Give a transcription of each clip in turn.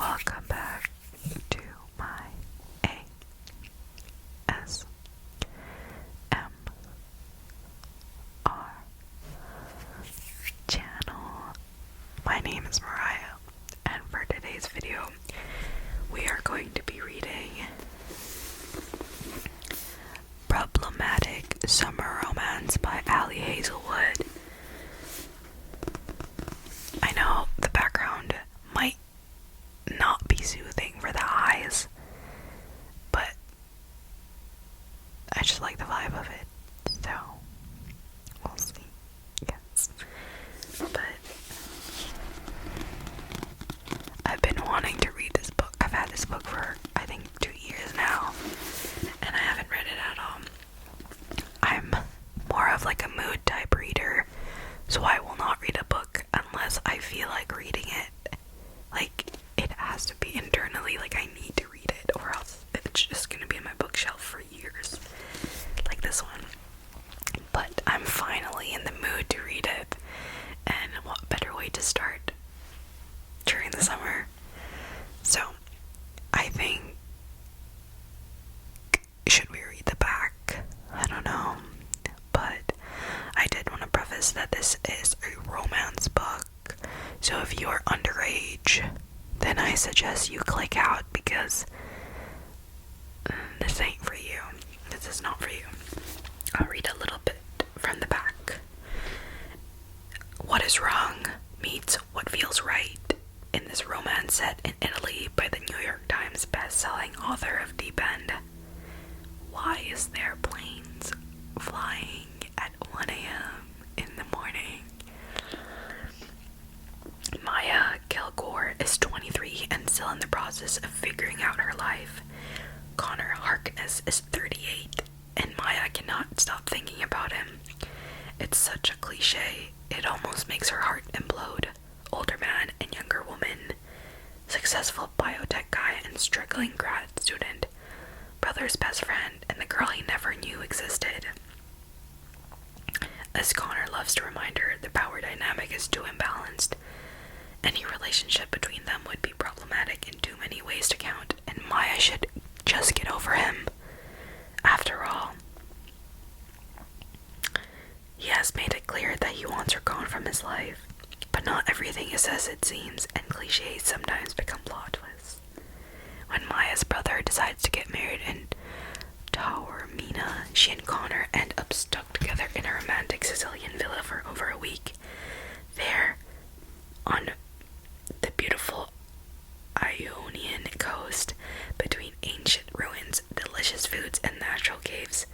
welcome back to my ASMR channel. My name is Mariah, and for today's video, we are going to be reading Problematic Summer Romance by Hazelwood. I know the background might not be soothing for the eyes, but I just like the vibe of it, so we'll see. Yes, but I've been wanting to read this book. I've had this book for I think 2 years now, and I haven't read it at all. I'm more of like a mood type reader, so I will not read a book unless I feel like reading it. Like, it has to be internally, like I need to read it, or else it's just gonna be in my bookshelf for years, like this one. But I'm finally in the mood to read it, and what better way to start during the summer? So, I think, should we read the back? I don't know, but I did want to preface that this is a romance book, so if you are underage, then I suggest you click out, because this ain't for you. This is not for you. I'll read a little bit from the back. What is wrong meets what feels right in this romance set in Italy by the New York Times best-selling author of Deep End. Why is there planes flying at 1 a.m. in the morning? Maya Kilgore is 23 and still in the process of figuring out her life. Connor Harkness is 38, and Maya cannot stop thinking about him. It's such a cliche, it almost makes her heart implode. Older man and younger woman, successful biotech guy and struggling grad student, brother's best friend, and the girl he never knew existed. As Connor loves to remind her, the power dynamic is too imbalanced. Any relationship between them would be problematic in too many ways to count, and Maya should just get over him. After all, he has made it clear that he wants her gone from his life, but not everything is as it seems, and cliches sometimes become plot twists. When Maya's brother decides to get married in Taormina, she and Connor end up stuck together in a romantic Sicilian villa for over a week. There, on the beautiful Ionian coast, between ancient ruins, delicious foods, and natural caves,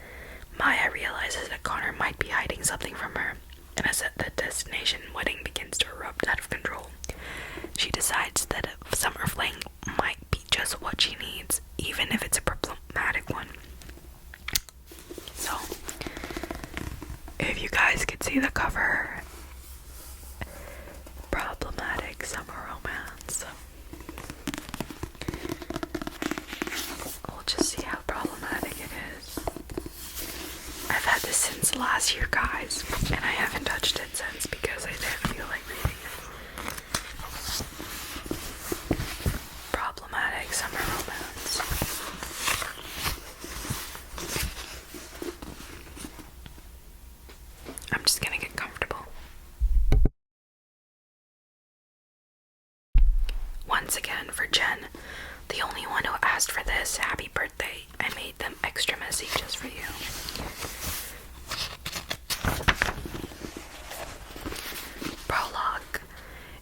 Maya realizes that Connor might be hiding something from her, and as the destination wedding begins to erupt out of control, she decides that a summer fling might be just what she needs, even if it's a problematic one. So, if you guys could see the cover, Problematic Summer Romance. We'll just see how problematic it is. I've had this since last year, guys, and I haven't touched it since because I didn't feel like reading it. Problematic Summer Romance. I'm just gonna get comfortable. Once again, for Jen, the only one who asked for this, happy birthday. I made them extra messy just for you. Prologue.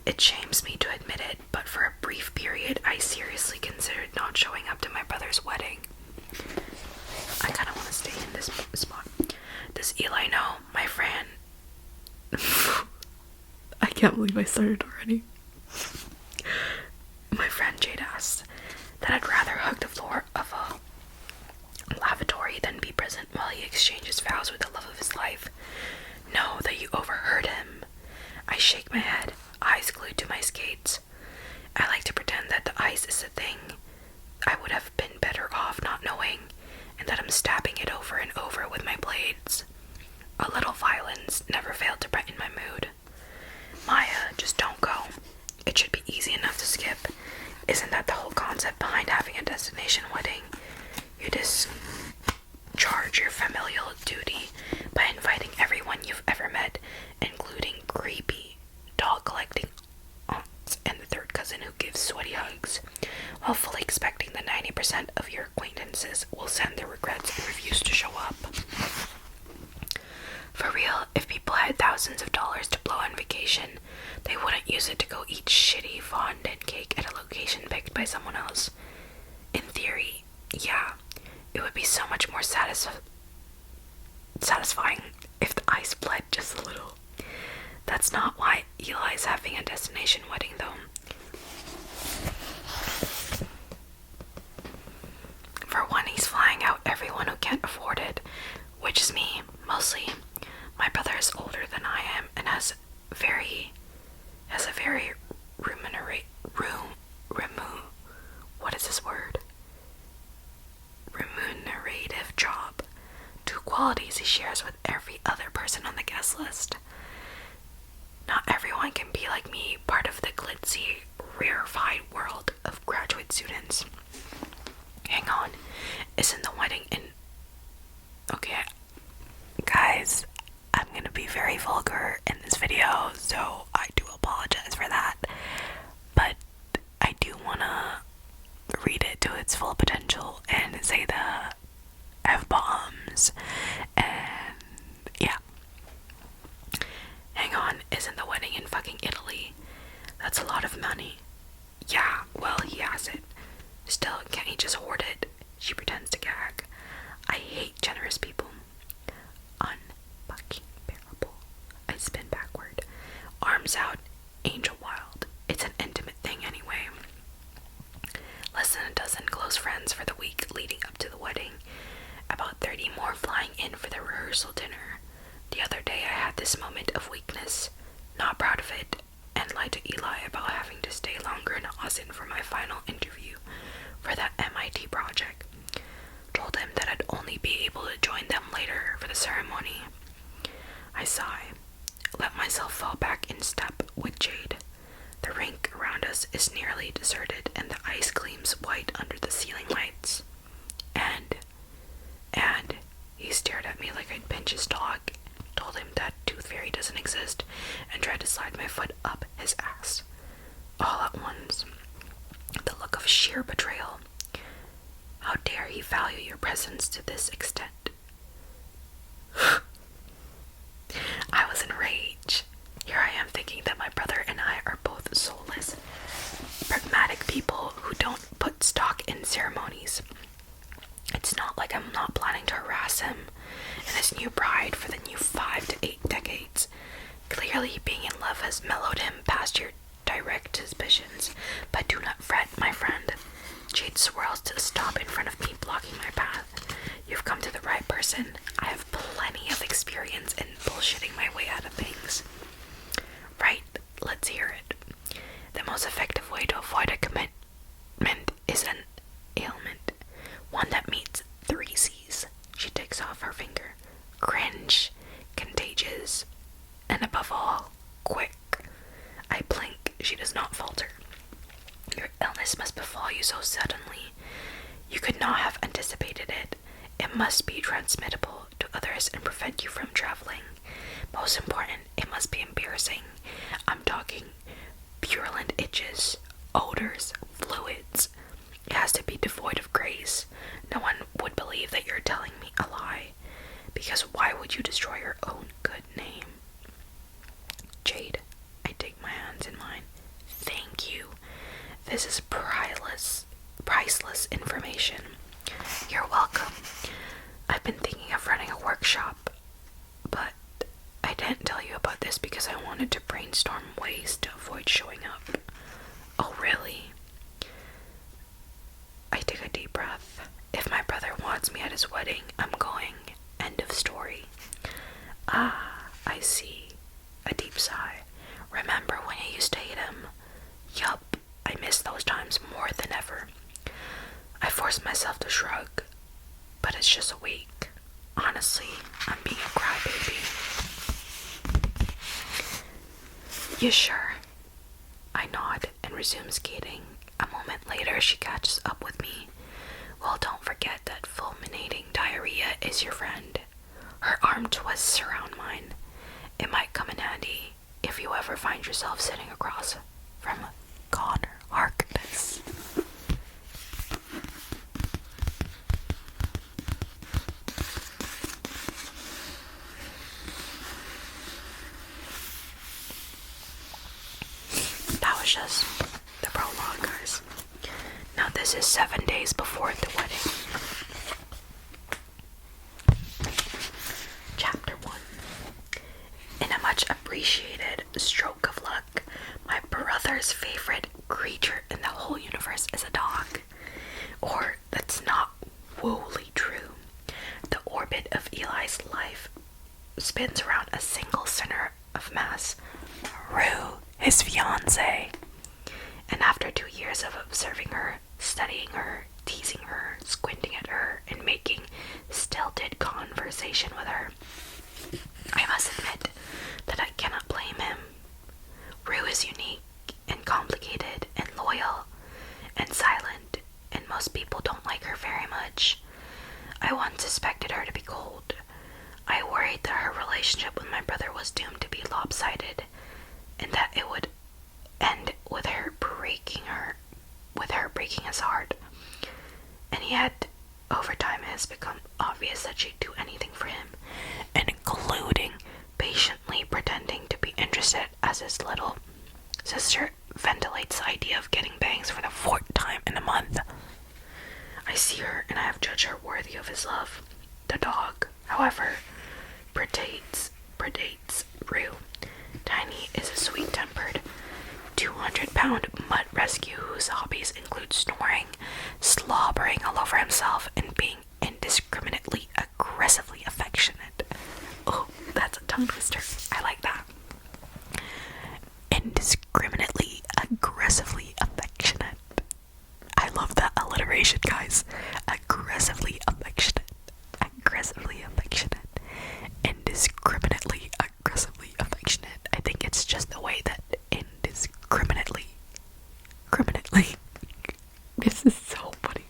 It shames me to admit it, but for a brief period, I seriously considered not showing up to my brother's wedding. I kind of want to stay in this spot. Does Eli know, my friend? I can't believe I started already. My friend Jade asks that I'd rather hug the floor of a lavatory than be present while he exchanges vows with the love of his life. Know that you overheard him. I shake my head, eyes glued to my skates. I like to pretend that the ice is a thing I would have been better off not knowing, and that I'm stabbing it over and over with my blades. A little violence never failed to brighten my mood. Maya, just don't go. It should be easy enough to skip. Isn't that the whole concept behind having a destination wedding? You discharge your familial duty by inviting everyone you've ever met, including creepy dog collecting aunts and the third cousin who gives sweaty hugs, while fully expecting that 90% of your acquaintances will send their regrets and refuse to show up. For real, if people had thousands of dollars to blow on vacation, they wouldn't use it to go eat shitty fondant cake at a location picked by someone else. In theory, yeah, it would be so much more satisfying if the ice bled just a little. That's not why Eli's having a destination wedding, though. For one, he's flying out everyone who can't afford it, which is me, mostly. My brother is older than I am and has a very remunerative job. Two qualities he shares with every other person on the guest list. Not everyone can be like me, part of the glitzy, rarefied world of graduate students. Hang on, isn't the wedding in... Okay, guys, I'm gonna be very vulgar in this video, so I do apologize for that. But I do wanna read it to its full potential and say the F-bombs, and yeah. Hang on, isn't the wedding in fucking Italy? That's a lot of money. Yeah, well, he has it. Still, can't he just hoard it? She pretends to gag. I hate generous people. Unfucking bearable. I spin backward. Arms out, angel wild. It's an intimate thing anyway. Less than a dozen close friends for the week leading up to the wedding. About 30 more flying in for the rehearsal dinner. The other day I had this moment of weakness. Not proud of it, and lied to Eli about having to stay longer in Austin for my final interview for that MIT project. Told him that I'd only be able to join them later for the ceremony. I sigh, let myself fall back in step with Jade. The rink around us is nearly deserted and the ice gleams white under the ceiling lights. And he stared at me like I'd pinch his dog, told him that Tooth Fairy doesn't exist, and tried to slide my foot up his ass. All at once. The look of sheer betrayal. How dare he value your presence to this extent? I was in rage. Here I am thinking that my brother and I are both soulless, pragmatic people who don't put stock in ceremonies. It's not like I'm not planning to harass him and his new bride for the new 5 to 8 decades. Clearly, being in love has mellowed him past your direct suspicions, but do not fret, my friend. Jade swirls to a stop in front of me, blocking my path. You've come to the right person. I have plenty of experience in bullshitting my way out of things. Right, let's hear it. The most effective way to avoid a commitment is an ailment. One that meets 3 C's. She takes off her finger. Cringe, contagious, and above all, quick. I blink. She does not falter. Your illness must befall you so suddenly. You could not have anticipated it. It must be transmittable to others and prevent you from traveling. Most important, it must be embarrassing. I'm talking purulent itches, odors, fluids. It has to be devoid of grace. No one would believe that you're telling me a lie. Because why would you destroy your own good name? Jade, I take my hands in mine. Thank you. This is priceless information. You're welcome. I've been thinking of running a workshop, but I didn't tell you about this because I wanted to brainstorm ways to avoid showing up. Oh, really? I take a deep breath. If my brother wants me at his wedding, I'm going. End of story. Ah, I see. A deep sigh. Remember when you used to hate him? Yup, I miss those times more than ever. I force myself to shrug, but it's just a week. Honestly, I'm being a crybaby. You sure? I nod and resume skating. I'm moment later, she catches up with me. Well, don't forget that fulminating diarrhea is your friend. Her arm twists around mine. It might come in handy if you ever find yourself sitting across from Connor Harkness. That was just the prologue, guys. Now this is 7 days before the wedding. Chapter 1. In a much appreciated stroke of luck, my brother's favorite creature in the whole universe is a dog. Or, that's not wholly true. The orbit of Eli's life spins around a single center of mass, Rue, his fiancée. And after 2 years of observing her, studying her, teasing her, squinting at her, and making stilted conversation with her, I must admit that I cannot blame him. Rue is unique and complicated and loyal and silent, and most people don't like her very much. I once suspected her to be cold. I worried that her relationship with my brother was doomed to be lopsided, and that it would end with her breaking his heart. And yet, over time, it has become obvious that she'd do anything for him, including patiently pretending to be interested as his little sister ventilates the idea of getting bangs for the 4th time in a month. I see her, and I have judged her worthy of his love. The dog, however, predates Rue. Tiny is a sweet-tempered 200-pound mutt rescue whose hobbies include snoring, slobbering all over himself, and being indiscriminately aggressively affectionate. Oh, that's a tongue twister. I like that. Indiscriminately aggressively affectionate. I love that alliteration, guys. Aggressively affectionate. Aggressively affectionate. Indiscriminately aggressively affectionate. I think it's just the way that indiscriminately. This is so funny.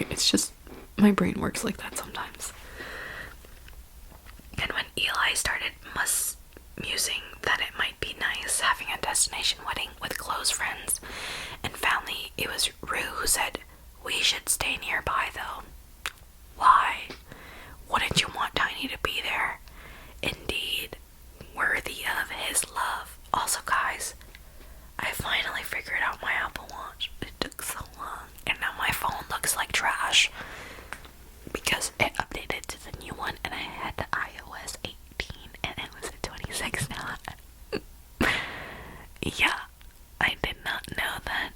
It's just my brain works like that sometimes. And when Eli started musing that it might be nice having a destination wedding with close friends and family, it was Rue who said, "We should stay nearby though." Why? Wouldn't you want Tiny to be there? Indeed, worthy of his love. Also, guys, I finally figured out my Apple Watch. It took so long, and now my phone looks like trash because it updated to the new one, and I had the iOS 18, and it was a 26 now. Yeah, I did not know that.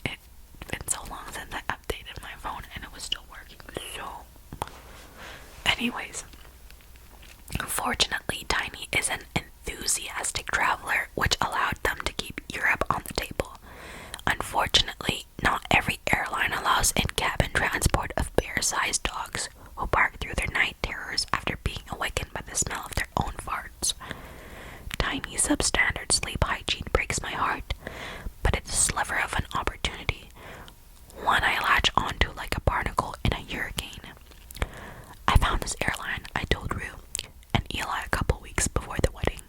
It's been so long since I updated my phone, and it was still working. So, anyways, fortunately, Tiny is an enthusiastic traveler, which allowed them to keep Europe on the table. Unfortunately, not every airline allows in-cabin transport of bear-sized dogs who bark through their night terrors after being awakened by the smell of their own farts. Tiny's substandard sleep hygiene breaks my heart, but it's a sliver of an opportunity, one I latch onto like a barnacle in a hurricane. I found this airline, I told Rue and Eli a couple weeks before the wedding.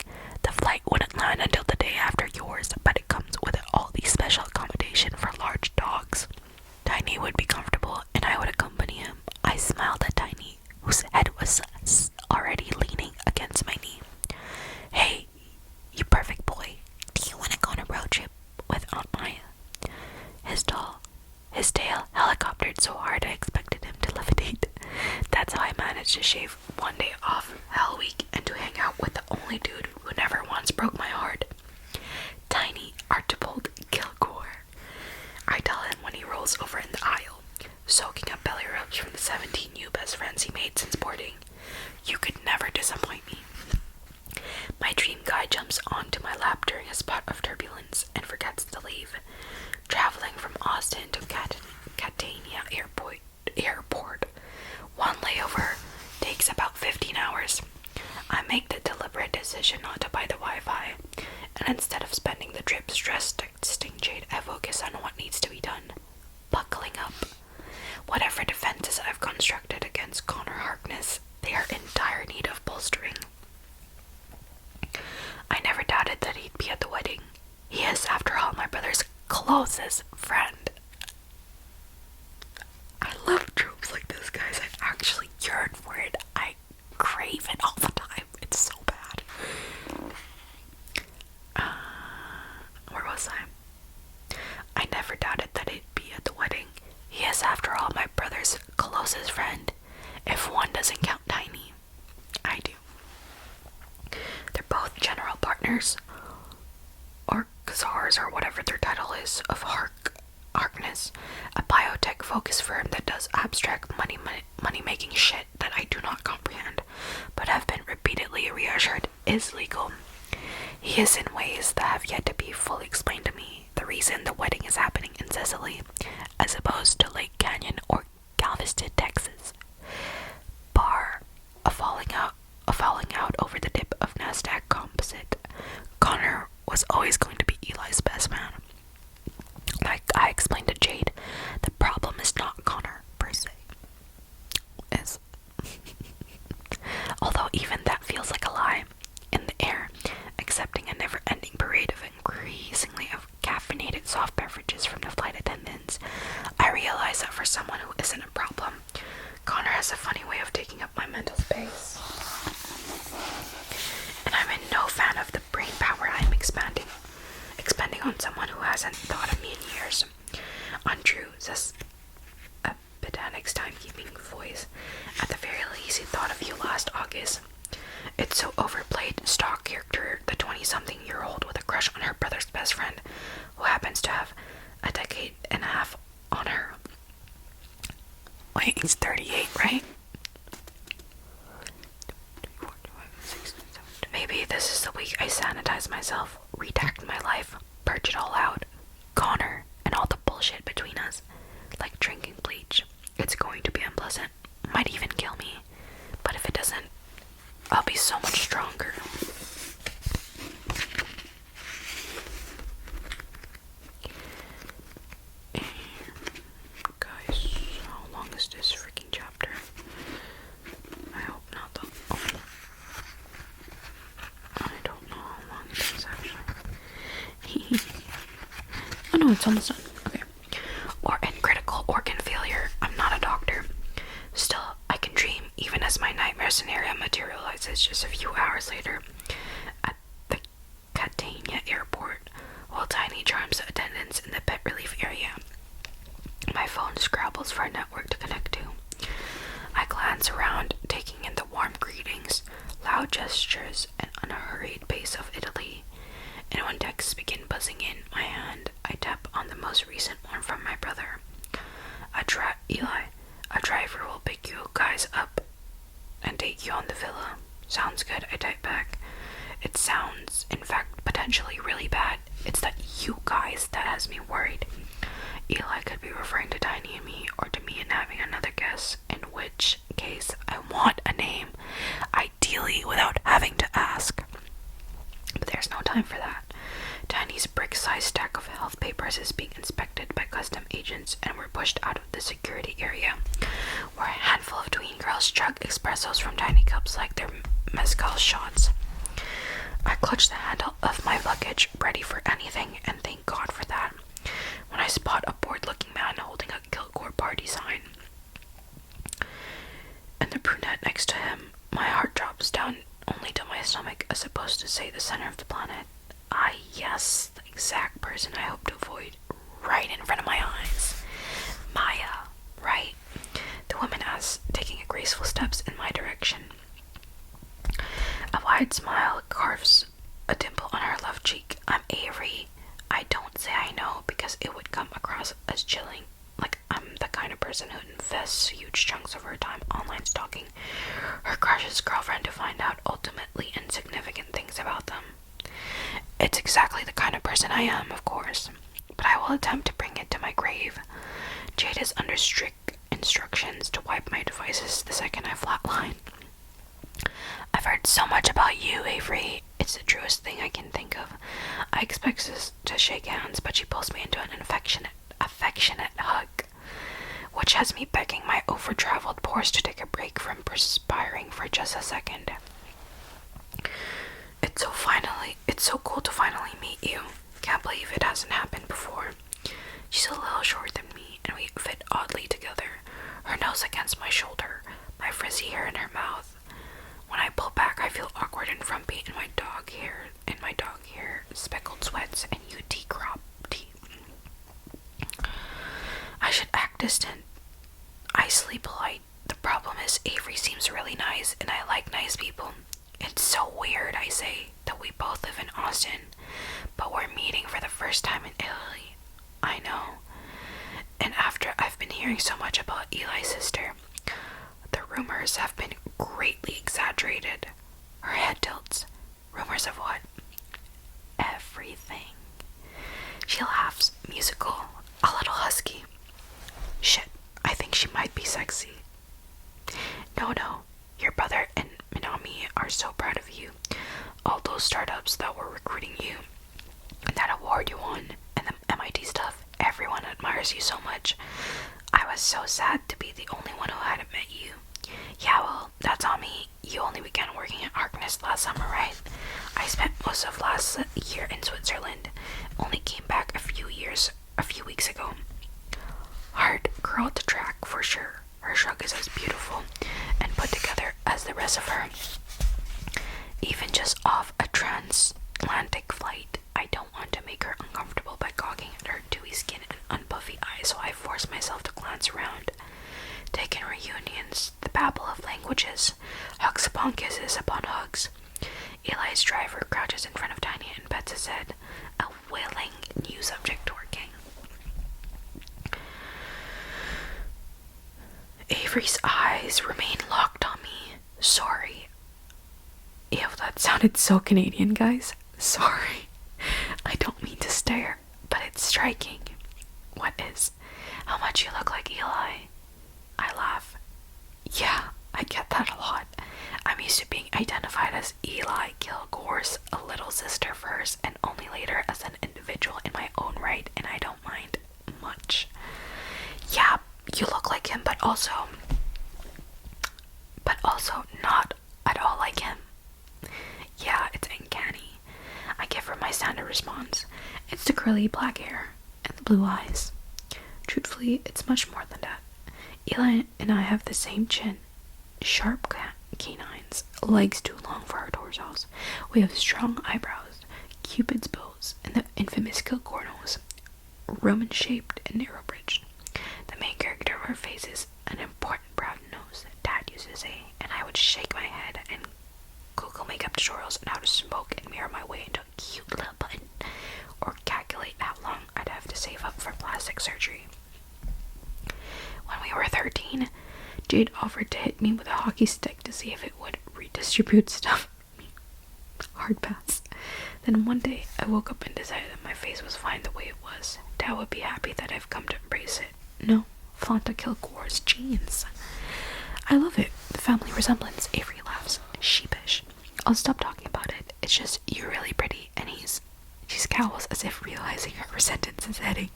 The flight wouldn't land until the day after yours, but it comes with all the special accommodation for large dogs. Tiny would be comfortable, and I would accompany him. I smiled at Tiny, whose head was already leaning against my knee. "Hey, you perfect boy. Do you want to go on a road trip with Aunt Maya?" His tail helicoptered so hard I expected him to levitate. That's how I managed to shave one day off Hell Week and to hang out with the only dude who never once broke my heart. Tiny Archibald Kilgore. I tell him when he rolls over in the aisle, soaking up belly rubs from the 17 new best friends he made since boarding. "You could never disappoint me." My dream guy jumps onto my lap during a spot of turbulence and forgets to leave. Traveling from Austin to Catania Airport, one layover takes about 15 hours. I make the deliberate decision not to buy the Wi-Fi, and instead of spending the trip stressed texting Jade, I focus on what needs to be constructed against Connor Harkness, they are in dire need of bolstering. I never doubted that he'd be at the wedding. He is, after all, my brother's closest friend. I love tropes like this, guys. I actually yearn for it. I crave it all the time. It's so bad. Where was I never doubted that he'd be at the wedding. He is, after all, my brother's closest friend. If one doesn't count Tiny, I do. They're both general partners, or czars, or whatever their title is, of Harkness, a biotech-focused firm that does abstract money-making shit that I do not comprehend, but have been repeatedly reassured is legal. He is in ways that have yet to be fully explained to me. The reason the wedding is happening in Sicily, as opposed to Lake Canyon or Galveston, Texas, bar a falling out over the dip of NASDAQ Composite. Connor was always going to be Eli's best man. Like I explained to Jade, the problem is not Connor per se. Although even that feels like a lie. In the air, accepting a never-ending parade of increasingly caffeinated soft beverages from the flight attendants, I realize that for someone who isn't a problem, Connor has a funny way of taking up my mental space. And I'm in no fan of the brain power I'm expending on someone who hasn't thought of me in years. Untrue, says a pedantic's timekeeping voice. At the very least, he thought of you last August. It's so overplayed, stock character, the 20-something-year-old with a crush on her brother's best friend, who happens to have a decade and a half on her. Wait, he's 38, right? Maybe this is the week I sanitize myself, redact my life, purge it all out. Connor and all the bullshit between us. Like drinking bleach. It's going to be unpleasant. Might even kill me. But if it doesn't, I'll be so much stronger. Guys, how long is this freaking chapter? I hope not though. Oh. I don't know how long it is actually. Oh no, it's almost done. Okay. Or in critical organ failure. I'm not a doctor. Still, I can dream even as my nightmare scenario materializes just a few hours later at the Catania airport, while Tiny charms the attendants in the pet relief area. My phone scrabbles for a network to connect to. I glance around, taking in the warm greetings, loud gestures, and unhurried pace of Italy. And when texts begin buzzing in my hand, I tap on the most recent one from my brother. Eli, a driver will pick you guys up and take you on the villa. Sounds good, I type back. It sounds, in fact, potentially really bad. It's that you guys that has me worried. Eli could be referring to Tiny and me, or to me and having another guess, in which case I want a name, ideally without having to ask. But there's no time for that. Tiny's brick-sized stack of health papers is being inspected by custom agents, and we're pushed out of the security area, where a handful of tween girls chug espressos from tiny cups like they're mezcal shots. I clutch the handle of my luggage, ready for anything, and thank God for that, when I spot a bored-looking man holding a Kilgore party sign. And the brunette next to him, my heart drops down only to my stomach, as opposed to say the center of the planet. Ah, yes, the exact person I hope to avoid, right in front of my eyes. Maya, right? The woman asks, taking graceful steps in my direction. A wide smile carves a dimple on her left cheek. I'm Avery. I don't say I know, because it would come across as chilling, like I'm the kind of person who invests huge chunks of her time online stalking her crush's girlfriend to find out ultimately insignificant things about them. It's exactly the kind of person I am, of course, but I will attempt to bring it to my grave. Jade is under strict instructions to wipe my devices the second I flatline. I've heard so much about you, Avery. It's the truest thing I can think of. I expect us to shake hands, but she pulls me into an affectionate hug, which has me begging my over-traveled forced to take a break from perspiring for just a second. It's so cool to finally meet you. Can't believe it hasn't happened before. She's a little shorter than me, and we fit oddly together. Her nose against my shoulder, my frizzy hair in her mouth. When I pull back, I feel awkward and frumpy in my dog hair, speckled sweats, and UT crop tee. I should act distant, icily polite. The problem is Avery seems really nice, and I like nice people. It's so weird, I say, that we both live in Austin, but we're meeting for the first time in Italy. I know. And after I've been hearing so much about Eli's sister, the rumors have been greatly exaggerated. Her head tilts. Rumors of what? Everything. She laughs, musical, a little husky. Shit, I think she might be sexy. No, your brother and Minami are so proud of you. All those startups that were recruiting you, and that award you won, and the MIT stuff, everyone admires you so much. I was so sad to be the only one who hadn't met you. Yeah, well, that's on me. You only began working at Harkness last summer, right? I spent most of last year in Switzerland. Only came back a few weeks ago. Hard girl to track, for sure. Her shrug is as beautiful and put together as the rest of her. Even just off a transatlantic flight, I don't want to make her uncomfortable by gawking at her dewy skin and unpuffy eyes, so I force myself to glance around. Taking reunions, the babble of languages, hugs upon kisses upon hugs. Eli's driver crouches in front of Tiny and pets his head, a willing new subject working. Avery's eyes remain locked on me. Sorry. Ew, that sounded so Canadian, guys. Sorry. I don't mean to stare, but it's striking. What is? How much you look like Eli. I laugh. Yeah, I get that a lot. I'm used to being identified as Eli Kilgore's a little sister first, and only later as an individual in my own right, and I don't mind much. Yeah, you look like him, but also not at all like him. Yeah, it's uncanny. I give her my standard response. It's the curly black hair and the blue eyes. Truthfully, it's much more than that. Eli and I have the same chin, sharp canines, legs too long for our torsos. We have strong eyebrows, cupid's bows, and the infamous Kilgore nose, Roman-shaped and narrow-bridged. The main character of her face is an important brown nose, Dad used to say, and I would shake my head and Google makeup tutorials on how to smoke and mirror my way into a cute little button, or calculate how long I'd have to save up for plastic surgery. When we were 13, Jade offered to hit me with a hockey stick to see if it would redistribute stuff. Hard pass. Then one day, I woke up and decided that my face was fine the way it was. Dad would be happy that I've come to embrace it. No, flaunt Kilgore's genes. I love it. The family resemblance. Avery laughs. Sheepish. I'll stop talking about it. It's just, you're really pretty, and she scowls as if realizing her sentence is heading.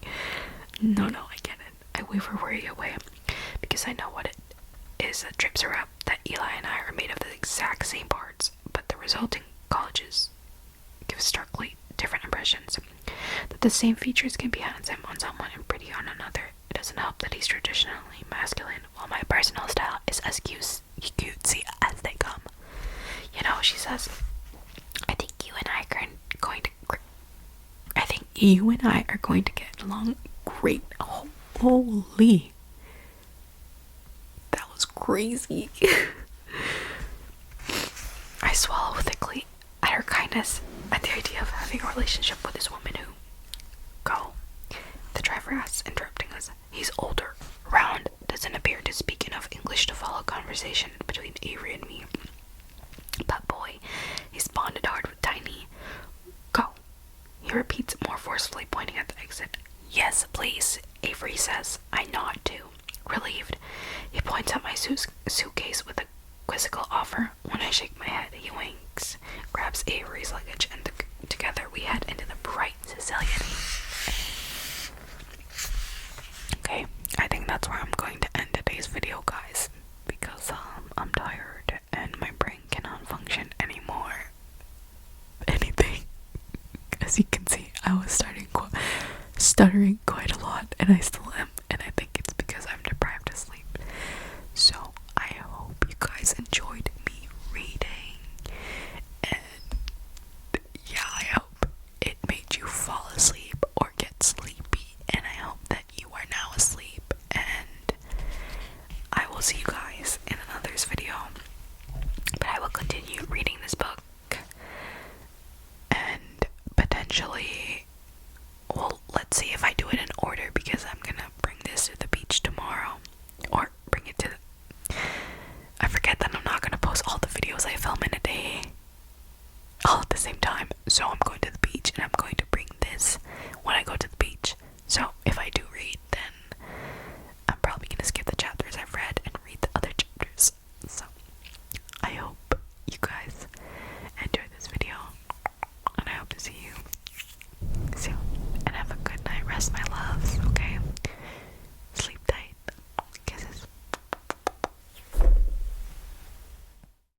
No, I get it. I wave her worry away, because I know what it is that trips her up, that Eli and I are made of the exact same parts, but the resulting colleges give starkly different impressions. That the same features can be handsome on someone and pretty on another. It doesn't help that he's traditionally masculine, while my personal style is as cutesy as they come. You know, she says, I think you and I are going to get along great. Oh, holy. That was crazy. I swallow thickly at her kindness, at the idea of having a relationship with this woman who... Go. The driver asks, interrupting us. He's older, round, doesn't appear to speak enough English to follow conversation between Avery and me. But boy, he's bonded hard with Tiny. Go. He repeats more forcefully, pointing at the exit. Yes, please, Avery says. I nod too, relieved. He points at my suitcase with a quizzical offer. When I shake my head, he winks, grabs Avery's luggage, and together we head into the bright Sicilian. Okay, I think that's where I'm going to end today's video, guys, stuttering quite a lot, and I still am, and I think it's because I'm deprived of sleep. So I hope you guys enjoyed me reading, and yeah, I hope it made you fall asleep or get sleepy, and I hope that you are now asleep, and I will see you guys in another's video. But I will continue reading this book, and potentially, well, let's see if I do it in order, because I'm gonna bring this to the beach tomorrow, or bring it to I forget that I'm not gonna post all the videos I film in a day all at the same time. So I'm going to the beach, and I'm going to bring this when I go to the